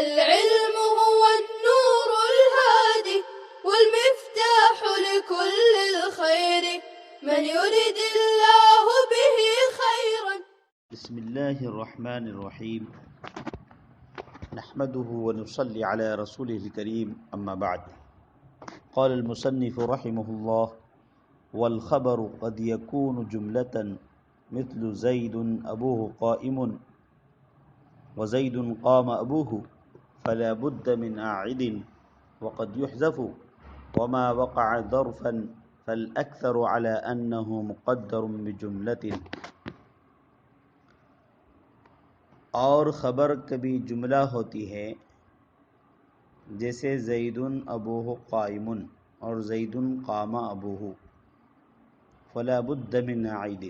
العلم هو النور الهادي والمفتاح لكل الخير من يرد الله به خيرا. بسم الله الرحمن الرحيم نحمده ونصلي على رسوله الكريم أما بعد. قال المصنف رحمه الله: والخبر قد يكون جملة مثل زيد أبوه قائم وزيد قام أبوه فلا بد من أعد وقد يحذف وما وقع ظرفا فالأكثر على أنه مقدر بجملة. اور خبر کبھی جملہ ہوتی ہے، جیسے زید ابوہ قائم اور زید قام ابوہ، فلا بد من عید،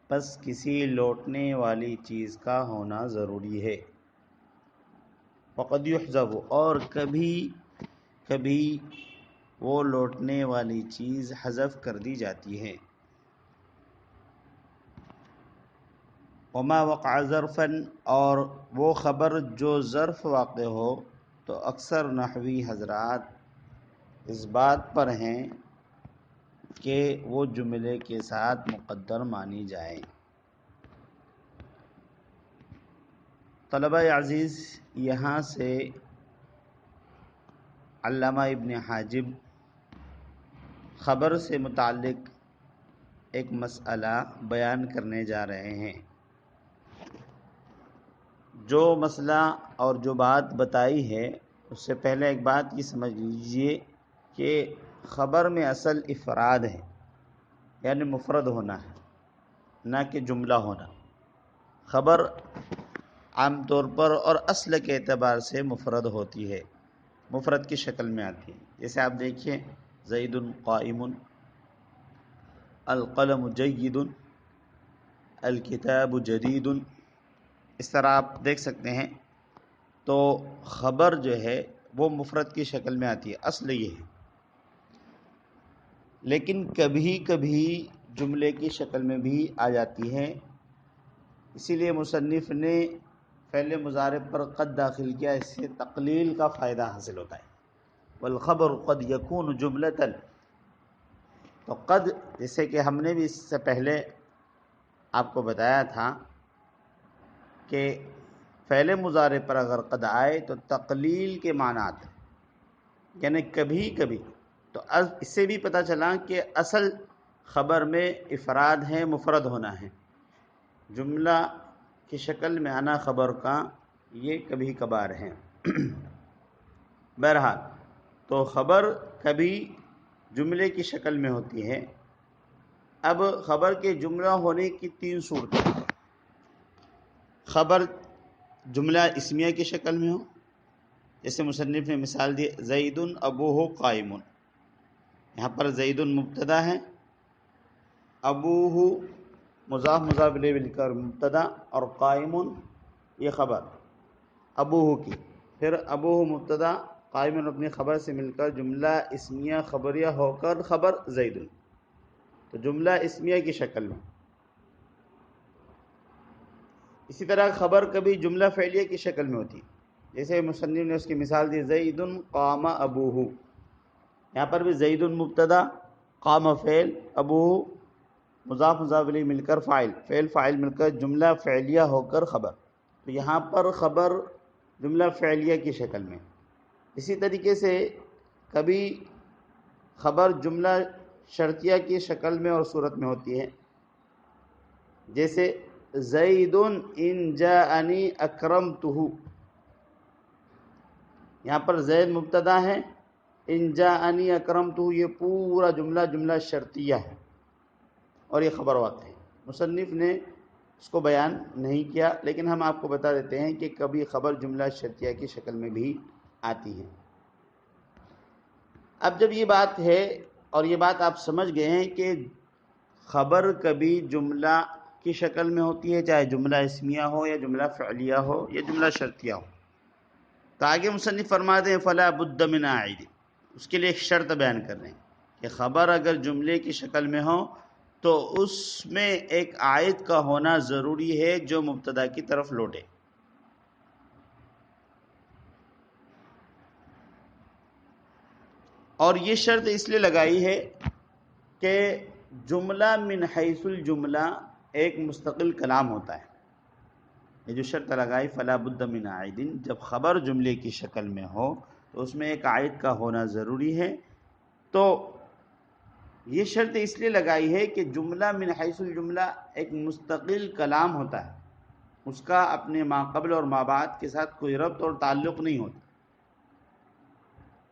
پس کسی لوٹنے والی چیز کا ہونا ضروری ہے. وقد یحذف، اور کبھی کبھی وہ لوٹنے والی چیز حذف کر دی جاتی ہے. وما وقع ظرفا، اور وہ خبر جو ظرف واقع ہو تو اکثر نحوی حضرات اس بات پر ہیں کہ وہ جملے کے ساتھ مقدر مانی جائے. طلبہ عزیز، یہاں سے علامہ ابن حاجب خبر سے متعلق ایک مسئلہ بیان کرنے جا رہے ہیں. جو مسئلہ اور جو بات بتائی ہے اس سے پہلے ایک بات یہ سمجھ لیجئے کہ خبر میں اصل افراد ہے، یعنی مفرد ہونا ہے، نہ کہ جملہ ہونا. خبر عام طور پر اور اصل کے اعتبار سے مفرد ہوتی ہے، مفرد کی شکل میں آتی ہے. جیسے آپ دیکھیں، زید قائم، القلم جید، الکتاب جدید، اس طرح آپ دیکھ سکتے ہیں. تو خبر جو ہے وہ مفرد کی شکل میں آتی ہے، اصل یہ ہے. لیکن کبھی کبھی جملے کی شکل میں بھی آ جاتی ہے، اسی لیے مصنف نے فعل مضارع پر قد داخل کیا، اس سے تقلیل کا فائدہ حاصل ہوتا ہے. والخبر قد یکون جملۃ، تو قد، جیسے کہ ہم نے بھی اس سے پہلے آپ کو بتایا تھا کہ فعل مضارع پر اگر قد آئے تو تقلیل کے معنات، یعنی کبھی کبھی. تو اس سے بھی پتہ چلا کہ اصل خبر میں افراد ہے، مفرد ہونا ہے. جملہ کی شکل میں آنا خبر کا یہ کبھی کبھار ہے. بہرحال تو خبر کبھی جملے کی شکل میں ہوتی ہے. اب خبر کے جملہ ہونے کی 3 صورتیں. خبر جملہ اسمیہ کی شکل میں ہو، جیسے مصنف نے مثال دی زید ابوہ قائم. یہاں پر زید مبتدا ہے، ابوہ مضاف مضاف الیہ مل کر مبتدا، اور قائم یہ خبر ابوہ کی. پھر ابوہ مبتدا، قائم اپنی خبر سے مل کر جملہ اسمیہ خبریہ ہو کر خبر زید، تو جملہ اسمیہ کی شکل میں. اسی طرح خبر کبھی جملہ فعلیہ کی شکل میں ہوتی، جیسے مصنف نے اس کی مثال دی زید قام ابوہ. یہاں پر بھی زید مبتدا، قام فعل، ابوہ مضاف مضاف الیہ مل کر فاعل، فعل فاعل مل کر جملہ فعلیہ ہو کر خبر. تو یہاں پر خبر جملہ فعلیہ کی شکل میں. اسی طریقے سے کبھی خبر جملہ شرطیہ کی شکل میں اور صورت میں ہوتی ہے، جیسے زید ان جاءنی اکرمتہ. یہاں پر زید مبتدا ہے، ان جاءنی اکرمتہ یہ پورا جملہ شرطیہ ہے اور یہ خبر واقع ہے. مصنف نے اس کو بیان نہیں کیا، لیکن ہم آپ کو بتا دیتے ہیں کہ کبھی خبر جملہ شرطیہ کی شکل میں بھی آتی ہے. اب جب یہ بات ہے اور یہ بات آپ سمجھ گئے ہیں کہ خبر کبھی جملہ کی شکل میں ہوتی ہے، چاہے جملہ اسمیہ ہو یا جملہ فعلیہ ہو یا جملہ شرطیہ ہو، تو آگے مصنف فرماتے ہیں فلا بد من عائد. اس کے لیے ایک شرط بیان کر رہے ہیں کہ خبر اگر جملے کی شکل میں ہو تو اس میں ایک عائد کا ہونا ضروری ہے جو مبتدا کی طرف لوٹے. اور یہ شرط اس لیے لگائی ہے کہ جملہ من حیث الجملہ ایک مستقل کلام ہوتا ہے. یہ جو شرط لگائی فلا بد من عائد، جب خبر جملے کی شکل میں ہو تو اس میں ایک عائد کا ہونا ضروری ہے. تو یہ شرط اس لیے لگائی ہے کہ جملہ من حیث الجملہ ایک مستقل کلام ہوتا ہے، اس کا اپنے ما قبل اور ما بعد کے ساتھ کوئی ربط اور تعلق نہیں ہوتا.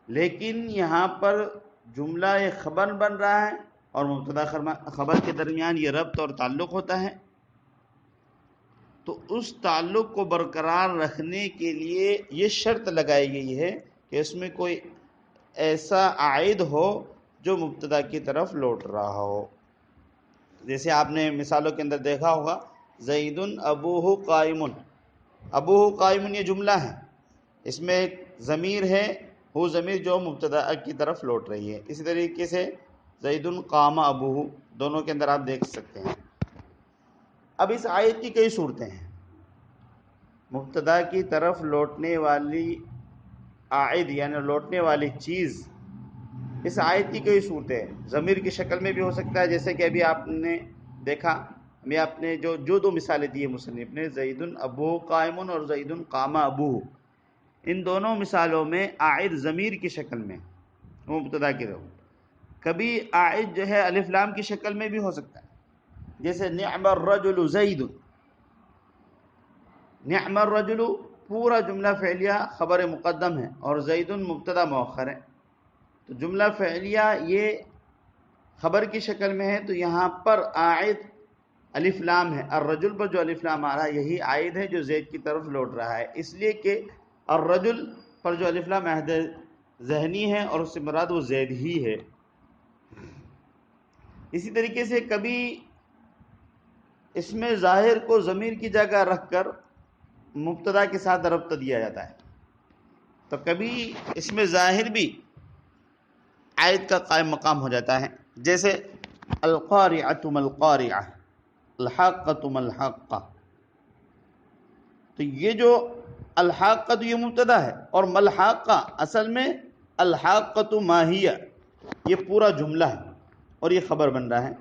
لیکن یہاں پر جملہ ایک خبر بن رہا ہے اور مبتدا خبر کے درمیان یہ ربط اور تعلق ہوتا ہے، تو اس تعلق کو برقرار رکھنے کے لیے یہ شرط لگائی گئی ہے کہ اس میں کوئی ایسا عائد ہو جو مبتدا کی طرف لوٹ رہا ہو. جیسے آپ نے مثالوں کے اندر دیکھا ہوگا زید ابوہ قائم، ابوہ قائم یہ جملہ ہے، اس میں ایک ضمیر ہے، وہ ضمیر جو مبتدا کی طرف لوٹ رہی ہے. اسی طریقے سے زید قام ابوہ، دونوں کے اندر آپ دیکھ سکتے ہیں. اب اس آیت کی کئی صورتیں ہیں. مبتدا کی طرف لوٹنے والی عائد یعنی لوٹنے والی چیز، اس آیت کی کئی صورتیں ہیں. ضمیر کی شکل میں بھی ہو سکتا ہے، جیسے کہ ابھی آپ نے دیکھا، میں آپ نے جو دو مثالیں دی ہیں مصنف نے، زید ابوہ قائم اور زید قام ابوہ، ان دونوں مثالوں میں عائد ضمیر کی شکل میں وہ مبتدا کی طرف. کبھی عائد جو ہے الف لام کی شکل میں بھی ہو سکتا ہے، جیسے نعم الرجل زید. نعم الرجل پورا جملہ فعلیہ خبر مقدم ہے اور زید مبتدا مؤخر ہے. تو جملہ فعلیہ یہ خبر کی شکل میں ہے، تو یہاں پر عائد الف لام ہے. الرجل پر جو الف لام آ رہا ہے یہی عائد ہے جو زید کی طرف لوٹ رہا ہے، اس لیے کہ الرجل پر جو الف لام عہد ذہنی ہے اور اس سے مراد وہ زید ہی ہے. اسی طریقے سے کبھی اس میں ظاہر کو ضمیر کی جگہ رکھ کر مبتدا کے ساتھ ربط دیا جاتا ہے، تو کبھی اس میں ظاہر بھی عائد کا قائم مقام ہو جاتا ہے. جیسے القارعۃ ما القارعۃ، الحاقۃ ما الحاقۃ. تو یہ جو الحاقۃ یہ مبتدا ہے اور ما الحاقۃ اصل میں الحاقۃ ما ہی، یہ پورا جملہ ہے اور یہ خبر بن رہا ہے.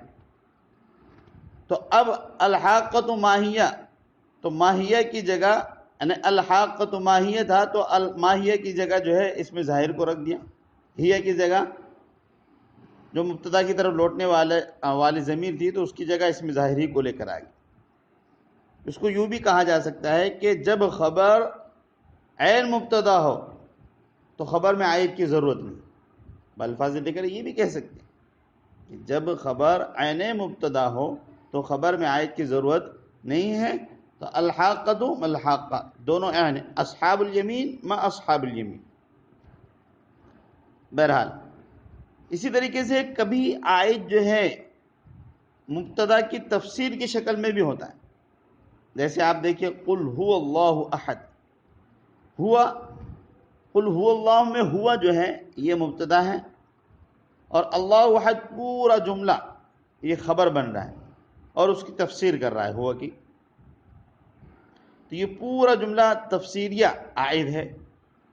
تو اب الحاقۃ ماہیہ، تو ماہیہ کی جگہ یعنی الحاقۃ ماہیہ تھا تو ماہیہ کی جگہ جو ہے اس میں ظاہر کو رکھ دیا، ہی کی جگہ جو مبتدا کی طرف لوٹنے والی ضمیر تھی تو اس کی جگہ اس میں ظاہری کو لے کر آ گئی. اس کو یوں بھی کہا جا سکتا ہے کہ جب خبر عین مبتدا ہو تو خبر میں عائد کی ضرورت نہیں. بالفاظ لے کر یہ بھی کہہ سکتے ہیں کہ جب خبر عین مبتدا ہو تو خبر میں عائد کی ضرورت نہیں ہے. تو الحاقۃ ما الحاقۃ دونوں عین، اصحاب الیمین ما اصحاب الیمین. بہرحال اسی طریقے سے کبھی عائد جو ہے مبتدا کی تفسیر کی شکل میں بھی ہوتا ہے. جیسے آپ دیکھیے قل هو اللہ احد، ہوا قل هو اللہ میں ہوا جو ہے یہ مبتدا ہے اور اللہ احد پورا جملہ یہ خبر بن رہا ہے اور اس کی تفسیر کر رہا ہے ہوا کی. تو یہ پورا جملہ تفسیریہ عائد ہے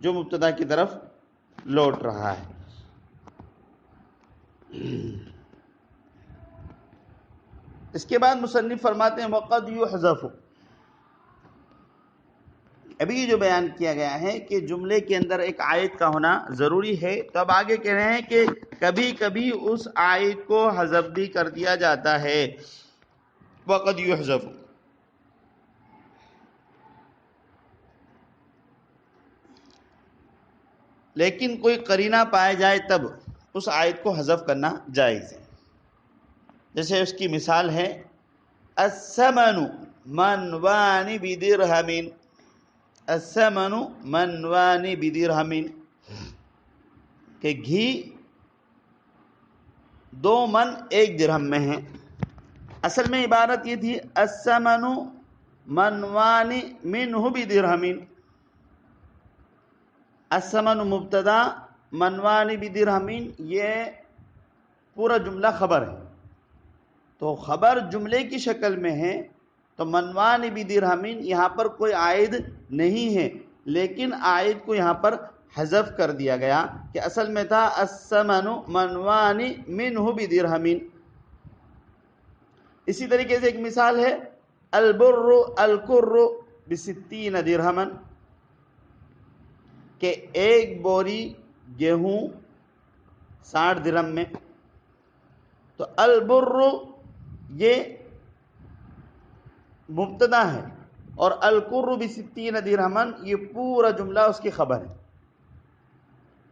جو مبتدا کی طرف لوٹ رہا ہے. اس کے بعد مصنف فرماتے ہیں وقد یحذف. ابھی یہ جو بیان کیا گیا ہے کہ جملے کے اندر ایک عائد کا ہونا ضروری ہے، تو اب آگے کہہ رہے ہیں کہ کبھی کبھی اس عائد کو حذف بھی کر دیا جاتا ہے. وقد یحذف، لیکن کوئی قرینہ پائے جائے تب اس عائد کو حذف کرنا جائز ہے. جیسے اس کی مثال ہے الثمن منوان بدرہم، الثمن منوان بدرہم، کہ گھی 2 من 1 درہم میں ہے. اصل میں عبارت یہ تھی الثمن منوان منہ بدرہم. الثمن مبتدا، منوان بدرہم یہ پورا جملہ خبر ہے. تو خبر جملے کی شکل میں ہے تو منوان بدرہم یہاں پر کوئی عائد نہیں ہے، لیکن عائد کو یہاں پر حذف کر دیا گیا کہ اصل میں تھا الثمن منوان منہ بدرہم. اسی طریقے سے ایک مثال ہے البر الکر بستین درہما، کہ ایک بوری گیہوں 60 درہم میں. تو البر یہ مبتدا ہے اور الکر بستین درہما یہ پورا جملہ اس کی خبر ہے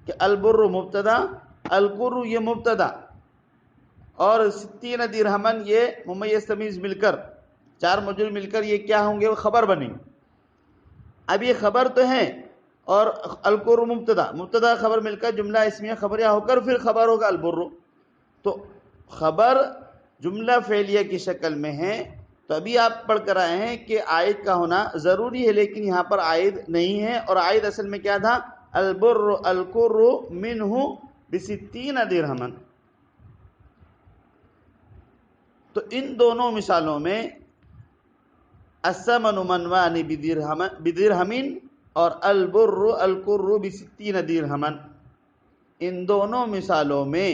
کہ البر مبتدا، الکر یہ مبتدا اور 60 درہما یہ ممیز تمیز مل کر، 4 مجرور مل کر یہ کیا ہوں گے؟ وہ خبر بنیں گے. اب یہ خبر تو ہے اور الکر مبتدا، مبتدا خبر مل کر جملہ اسمیہ خبریہ ہو کر پھر خبر ہوگا البر. تو خبر جملہ فعلیہ کی شکل میں ہے. تو ابھی آپ پڑھ کر آئے ہیں کہ عائد کا ہونا ضروری ہے، لیکن یہاں پر عائد نہیں ہے. اور عائد اصل میں کیا تھا؟ البر الکر منہ بستین درہما. تو ان دونوں مثالوں میں الثمن منوان بدرہم اور البر الکر بستین درہما، ان دونوں مثالوں میں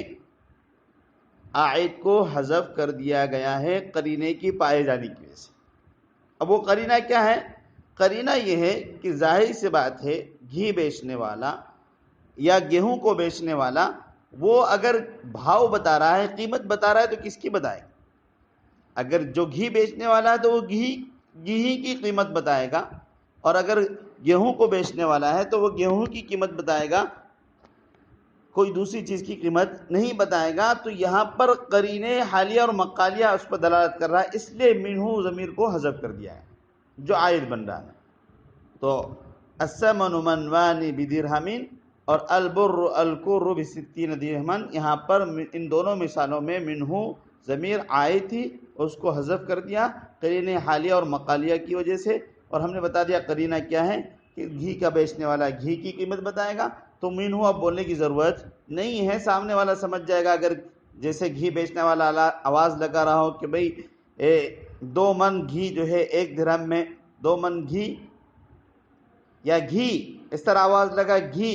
عائد کو حذف کر دیا گیا ہے قرینے کی پائے جانے کی وجہ سے. اب وہ قرینہ کیا ہے؟ قرینہ یہ ہے کہ ظاہر سی بات ہے گھی بیچنے والا یا گیہوں کو بیچنے والا وہ اگر بھاؤ بتا رہا ہے، قیمت بتا رہا ہے، تو کس کی بتائے گا؟ اگر جو گھی بیچنے والا ہے تو وہ گھی کی قیمت بتائے گا، اور اگر گیہوں کو بیچنے والا ہے تو وہ گیہوں کی قیمت بتائے گا، کوئی دوسری چیز کی قیمت نہیں بتائے گا. تو یہاں پر قرینے حالیہ اور مقالیہ اس پر دلالت کر رہا ہے، اس لیے منہ ضمیر کو حذف کر دیا ہے جو عائد بن رہا ہے. تو الثمن منوان بدرہم اور البر الکر بستین درہما، یہاں پر ان دونوں مثالوں میں منہ ضمیر عائد تھی، اس کو حذف کر دیا قرینے حالیہ اور مقالیہ کی وجہ سے. اور ہم نے بتا دیا قرینہ کیا ہے کہ گھی کا بیچنے والا گھی کی قیمت بتائے گا. تو منہ اب بولنے کی ضرورت نہیں ہے، سامنے والا سمجھ جائے گا. اگر جیسے گھی بیچنے والا آواز لگا رہا ہو کہ بھئی 2 من گھی جو ہے 1 درہم میں، 2 من گھی یا گھی، اس طرح آواز لگا گھی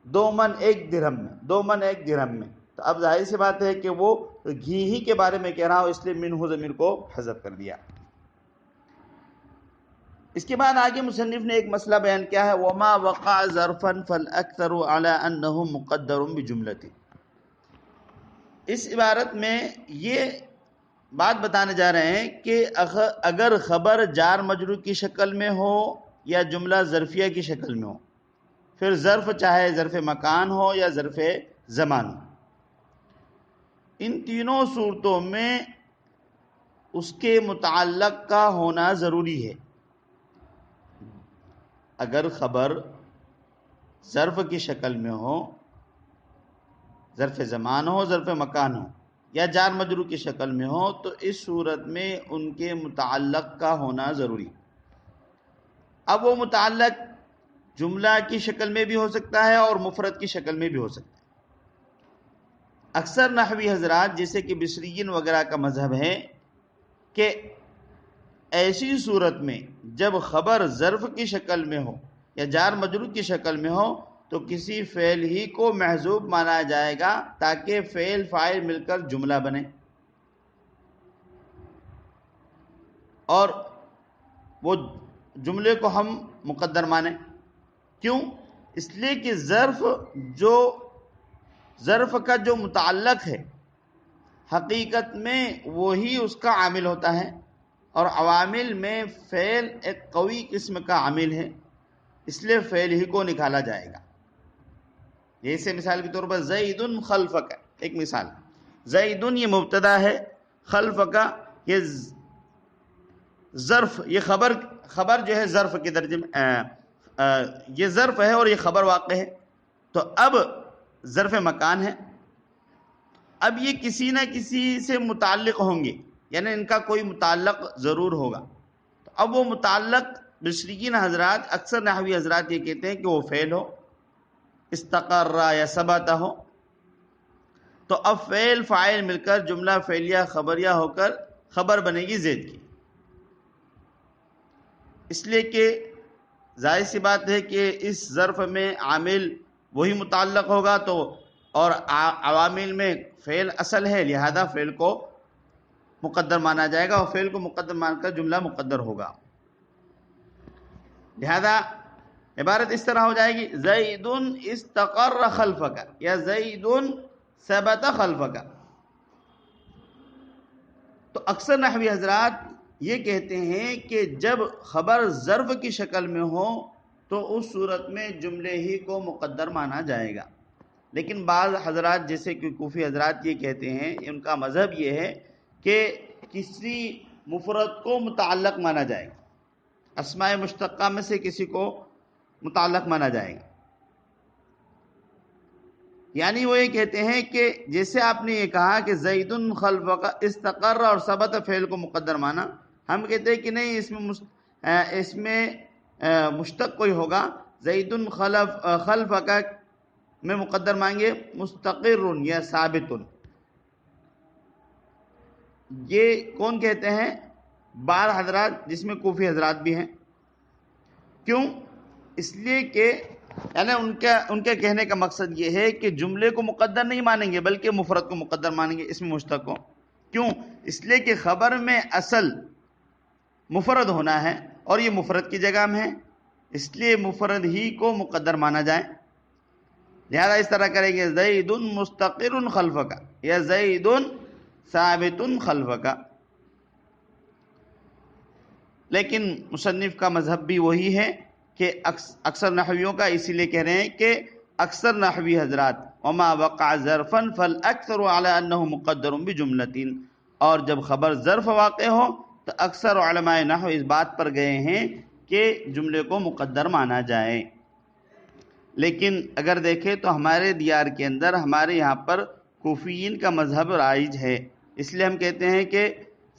2 من 1 درہم میں، 2 من 1 درہم میں، تو اب ظاہر سی بات ہے کہ وہ گھی ہی کے بارے میں کہہ رہا ہو، اس لیے منہ ضمیر کو حذف کر دیا. اس کے بعد آگے مصنف نے ایک مسئلہ بیان کیا ہے وما وقع ظرفا فالاکثر علی انہ مقدر بجملۃ. اس عبارت میں یہ بات بتانے جا رہے ہیں کہ اگر خبر جار مجرور کی شکل میں ہو یا جملہ ظرفیہ کی شکل میں ہو، پھر ظرف چاہے ظرف مکان ہو یا ظرف زمان ہو، ان تینوں صورتوں میں اس کے متعلق کا ہونا ضروری ہے. اگر خبر ظرف کی شکل میں ہو، ظرف زمان ہو، ظرف مکان ہو یا جار مجرور کی شکل میں ہو، تو اس صورت میں ان کے متعلق کا ہونا ضروری. اب وہ متعلق جملہ کی شکل میں بھی ہو سکتا ہے اور مفرد کی شکل میں بھی ہو سکتا ہے. اکثر نحوی حضرات جیسے کہ بصریین وغیرہ کا مذہب ہے کہ ایسی صورت میں جب خبر ظرف کی شکل میں ہو یا جار مجرور کی شکل میں ہو تو کسی فعل ہی کو محذوف مانا جائے گا تاکہ فعل فاعل مل کر جملہ بنے. اور وہ جملے کو ہم مقدر مانیں. کیوں؟ اس لیے کہ ظرف کا جو متعلق ہے حقیقت میں وہی اس کا عامل ہوتا ہے، اور عوامل میں فعل ایک قوی قسم کا عامل ہے، اس لیے فعل ہی کو نکالا جائے گا. جیسے مثال کے طور پر زید خلفک، ایک مثال، زید یہ مبتدا ہے، خلفک یہ ظرف، یہ خبر جو ہے ظرف کے درجے میں یہ ظرف ہے اور یہ خبر واقع ہے. تو اب ظرف مکان ہے، اب یہ کسی نہ کسی سے متعلق ہوں گے، یعنی ان کا کوئی متعلق ضرور ہوگا. تو اب وہ متعلق بصریین حضرات، اکثر نحوی حضرات یہ کہتے ہیں کہ وہ فعل ہو، استقر یا ثبت ہو. تو اب فعل فاعل مل کر جملہ فعلیہ خبریہ ہو کر خبر بنے گی زید کی، اس لیے کہ ظاہر سی بات ہے کہ اس ظرف میں عامل وہی متعلق ہوگا تو اور عوامل میں فعل اصل ہے، لہذا فعل کو مقدر مانا جائے گا اور فعل کو مقدر مان کر جملہ مقدر ہوگا. لہذا عبارت اس طرح ہو جائے گی زید استقر خلفک یا زید ثبت خلفک. تو اکثر نحوی حضرات یہ کہتے ہیں کہ جب خبر ظرف کی شکل میں ہو تو اس صورت میں جملے ہی کو مقدر مانا جائے گا. لیکن بعض حضرات جیسے کہ کوفی حضرات یہ کہتے ہیں، ان کا مذہب یہ ہے کہ کسی مفرد کو متعلق مانا جائے گا، اسماء مشتقہ میں سے کسی کو متعلق مانا جائے گا. یعنی وہ یہ کہتے ہیں کہ جیسے آپ نے یہ کہا کہ زید خلفک استقر اور ثبت فعل کو مقدر مانا، ہم کہتے ہیں کہ نہیں، اس میں مشتق کوئی ہوگا. زید خلفک میں مقدر مانگے مستقر یا ثابت. یہ کون کہتے ہیں؟ بعض حضرات جس میں کوفی حضرات بھی ہیں. کیوں؟ اس لیے کہ یعنی ان کے کہنے کا مقصد یہ ہے کہ جملے کو مقدر نہیں مانیں گے بلکہ مفرد کو مقدر مانیں گے، اس میں مشتق کو. کیوں؟ اس لیے کہ خبر میں اصل مفرد ہونا ہے اور یہ مفرد کی جگہ میں ہے، اس لیے مفرد ہی کو مقدر مانا جائے. لہذا اس طرح کریں گے زید مستقر خلفک یا زید ثابت خلفک. لیکن مصنف کا مذہب بھی وہی ہے کہ اکثر نحویوں کا، اسی لیے کہہ رہے ہیں کہ اکثر نحوی حضرات وما وقع ظرفا فالاکثر علی انہ مقدر بجملۃ، اور جب خبر ظرف واقع ہو تو اکثر علماء نحو اس بات پر گئے ہیں کہ جملے کو مقدر مانا جائے. لیکن اگر دیکھیں تو ہمارے دیار کے اندر ہمارے یہاں پر کوفیین کا مذہب رائج ہے، اس لیے ہم کہتے ہیں کہ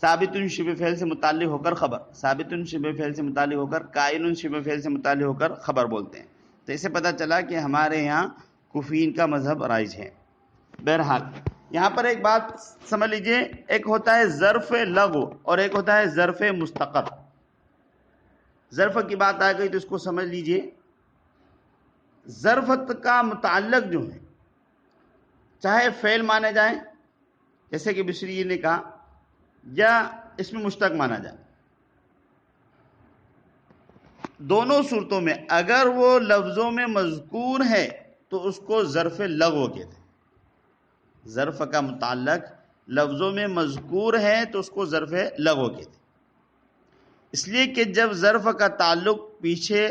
ثابت شبہ فعل سے متعلق ہو کر خبر، ثابت شبہ فعل سے متعلق ہو کر، قائل شبہ فعل سے متعلق ہو کر خبر بولتے ہیں. تو اسے پتہ چلا کہ ہمارے یہاں کوفیین کا مذہب رائج ہے. بہرحال یہاں پر ایک بات سمجھ لیجئے، ایک ہوتا ہے ظرف لغو اور ایک ہوتا ہے ظرف مستقر. ظرف کی بات آ گئی تو اس کو سمجھ لیجئے. ظرفت کا متعلق جو ہے چاہے فعل مانے جائیں جیسے کہ بصری نے کہا، یا اس میں مشتق مانا جائے، دونوں صورتوں میں اگر وہ لفظوں میں مذکور ہے تو اس کو ظرف لغو کہتے ہیں. ظرف کا متعلق لفظوں میں مذکور ہے تو اس کو ظرف لغو کہتے ہیں. اس لیے کہ جب ظرف کا تعلق پیچھے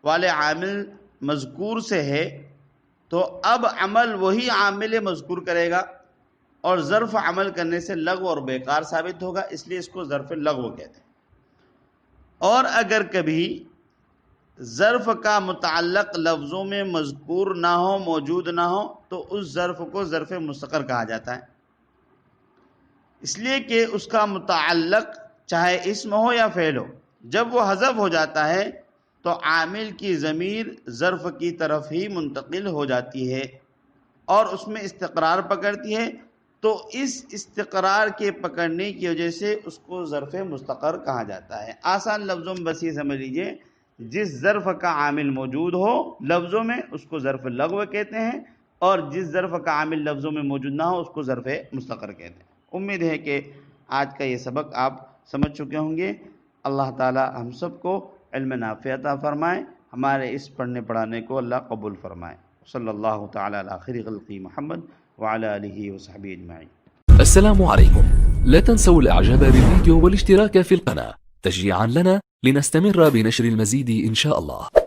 والے عامل مذکور سے ہے تو اب عمل وہی عامل مذکور کرے گا اور ظرف عمل کرنے سے لغو اور بیکار ثابت ہوگا، اس لیے اس کو ظرف لغو کہتے ہیں. اور اگر کبھی ظرف کا متعلق لفظوں میں مذکور نہ ہو، موجود نہ ہو، تو اس ظرف کو ظرف مستقر کہا جاتا ہے. اس لیے کہ اس کا متعلق چاہے اسم ہو یا فعل ہو، جب وہ حذف ہو جاتا ہے تو عامل کی ضمیر ظرف کی طرف ہی منتقل ہو جاتی ہے اور اس میں استقرار پکڑتی ہے. تو اس استقرار کے پکڑنے کی وجہ سے اس کو ظرف مستقر کہا جاتا ہے. آسان لفظوں میں بس یہ سمجھ لیجئے، جس ظرف کا عامل موجود ہو لفظوں میں اس کو ظرف لغو کہتے ہیں، اور جس ظرف کا عامل لفظوں میں موجود نہ ہو اس کو ظرف مستقر کہتے ہیں. امید ہے کہ آج کا یہ سبق آپ سمجھ چکے ہوں گے. اللہ تعالی ہم سب کو علم نافع عطا فرمائے، ہمارے اس پڑھنے پڑھانے کو اللہ قبول فرمائے. صلی اللہ تعالی علی خیر خلقہ محمد وعلى آله وصحبه أجمعين. السلام عليكم. لا تنسوا الإعجاب بالفيديو والاشتراك في القناة تشجيعا لنا لنستمر بنشر المزيد إن شاء الله.